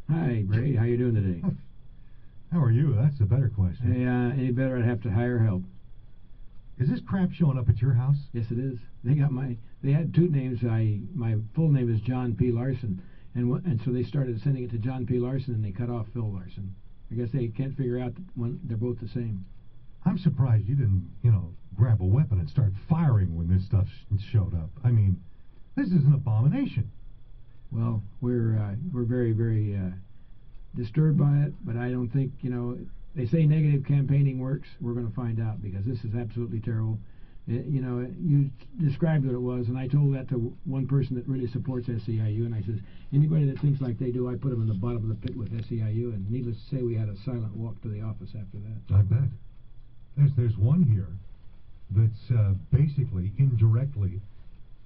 Hi, Ray. How you doing today? How are you? That's a better question. Hey, any better, I'd have to hire help. Is this crap showing up at your house? Yes, it is. They had two names. My full name is John P. Larson, and so they started sending it to John P. Larson, and they cut off Phil Larson. I guess they can't figure out that they're both the same. I'm surprised you didn't, grab a weapon and start firing when this stuff showed up. I mean, this is an abomination. Well, we're very, very disturbed by it, but I don't think, they say negative campaigning works. We're going to find out, because this is absolutely terrible. You described what it was, and I told that to one person that really supports SEIU, and I says, anybody that thinks like they do, I put them in the bottom of the pit with SEIU, and needless to say, we had a silent walk to the office after that. I bet. There's one here that's basically indirectly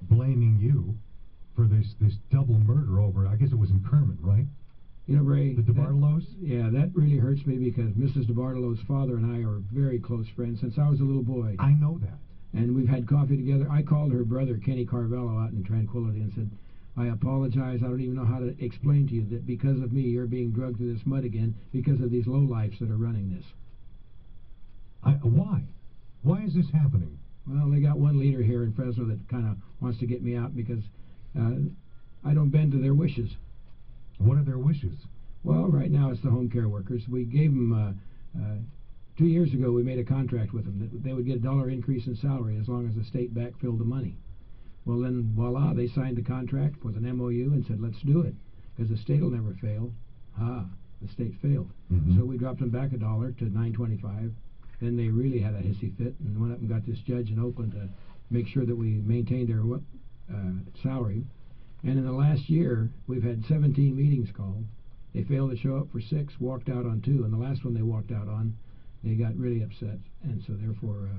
blaming you for this double murder over, I guess it was in Kermit, right? Ray, the DeBartolos? Yeah, that really hurts me, because Mrs. DeBartolo's father and I are very close friends since I was a little boy. I know that. And we've had coffee together. I called her brother, Kenny Carvello, out in Tranquility and said, I apologize. I don't even know how to explain to you that because of me, you're being drugged through this mud again because of these lowlifes that are running this. Why? Why is this happening? Well, they got one leader here in Fresno that kind of wants to get me out because I don't bend to their wishes. What are their wishes? Well, right now it's the home care workers. We gave them, 2 years ago, we made a contract with them that they would get $1 increase in salary as long as the state backfilled the money. Well, then, voila, they signed the contract with an MOU and said, let's do it, because the state will never fail. The state failed. Mm-hmm. So we dropped them back $1 to $9.25. Then they really had a hissy fit and went up and got this judge in Oakland to make sure that we maintained their salary. And in the last year, we've had 17 meetings called. They failed to show up for 6, walked out on 2, and the last one they walked out on, they got really upset. And so therefore,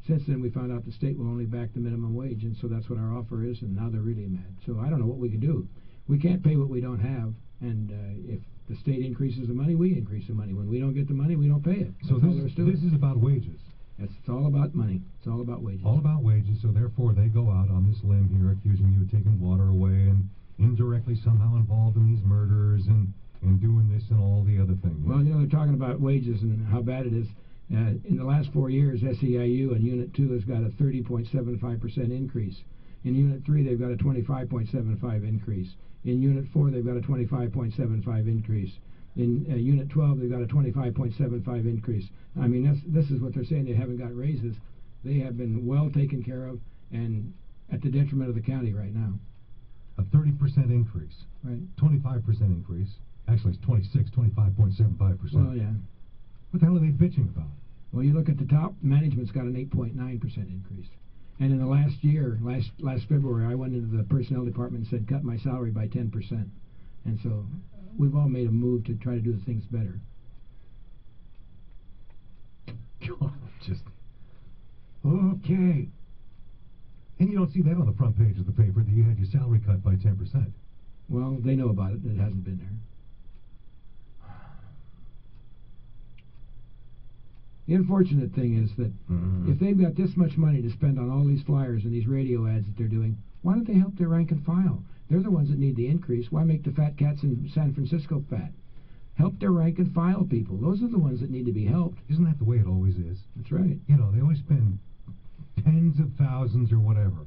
since then we found out the state will only back the minimum wage, and so that's what our offer is, and now they're really mad. So I don't know what we can do. We can't pay what we don't have, and if the state increases the money, we increase the money. When we don't get the money, we don't pay it. So this is about wages. Yes, it's all about money. It's all about wages. All about wages, so therefore they go out on this limb here accusing you of taking water away and indirectly somehow involved in these murders and doing this and all the other things. Well, they're talking about wages and how bad it is. In the last 4 years, SEIU and Unit 2 has got a 30.75% increase. In Unit 3, they've got a 25.75 increase. In Unit 4, they've got a 25.75 increase. In Unit 12, they've got a 25.75 increase. I mean, this is what they're saying. They haven't got raises. They have been well taken care of and at the detriment of the county right now. A 30% increase. Right. 25% increase. Actually, it's 25.75%. Well, yeah. What the hell are they bitching about? Well, you look at the top, management's got an 8.9% increase. And in the last year, last February, I went into the personnel department and said, cut my salary by 10%. And so we've all made a move to try to do things better. God, just... Okay. And you don't see that on the front page of the paper, that you had your salary cut by 10%. Well, they know about it. It hasn't been there. The unfortunate thing is that if they've got this much money to spend on all these flyers and these radio ads that they're doing, why don't they help their rank and file? They're the ones that need the increase. Why make the fat cats in San Francisco fat? Help their rank and file people. Those are the ones that need to be helped. Isn't that the way it always is? That's right. They always spend tens of thousands or whatever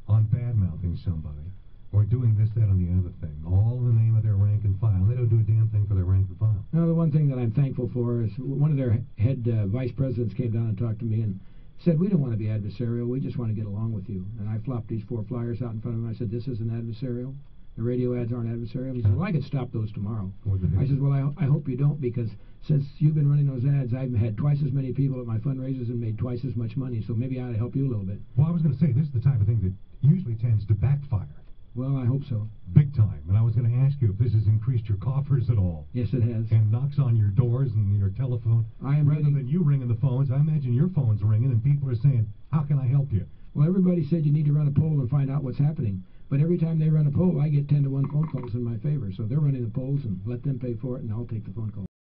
on bad-mouthing somebody or doing this, that, and the other thing, all in the name of their rank and file. They don't do a damn thing for their rank and file. Now, the one thing that I'm thankful for is one of their head vice presidents came down and talked to me and said, we don't want to be adversarial, we just want to get along with you. And I flopped these 4 flyers out in front of him. I said, this isn't adversarial? The radio ads aren't adversarial? He said, well, I could stop those tomorrow. I said, well, I hope you don't, because since you've been running those ads, I've had twice as many people at my fundraisers and made twice as much money, so maybe I ought to help you a little bit. Well, I was going to say, this is the type of thing that usually tends to backfire. Well, I hope so. Big time. And I was going to ask you if this has increased your coffers at all. Yes, it has. And knocks on your doors and your telephone. Rather than you ringing the phones, I imagine your phone's ringing and people are saying, how can I help you? Well, everybody said you need to run a poll and find out what's happening. But every time they run a poll, I get 10 to 1 phone calls in my favor. So they're running the polls, and let them pay for it, and I'll take the phone call.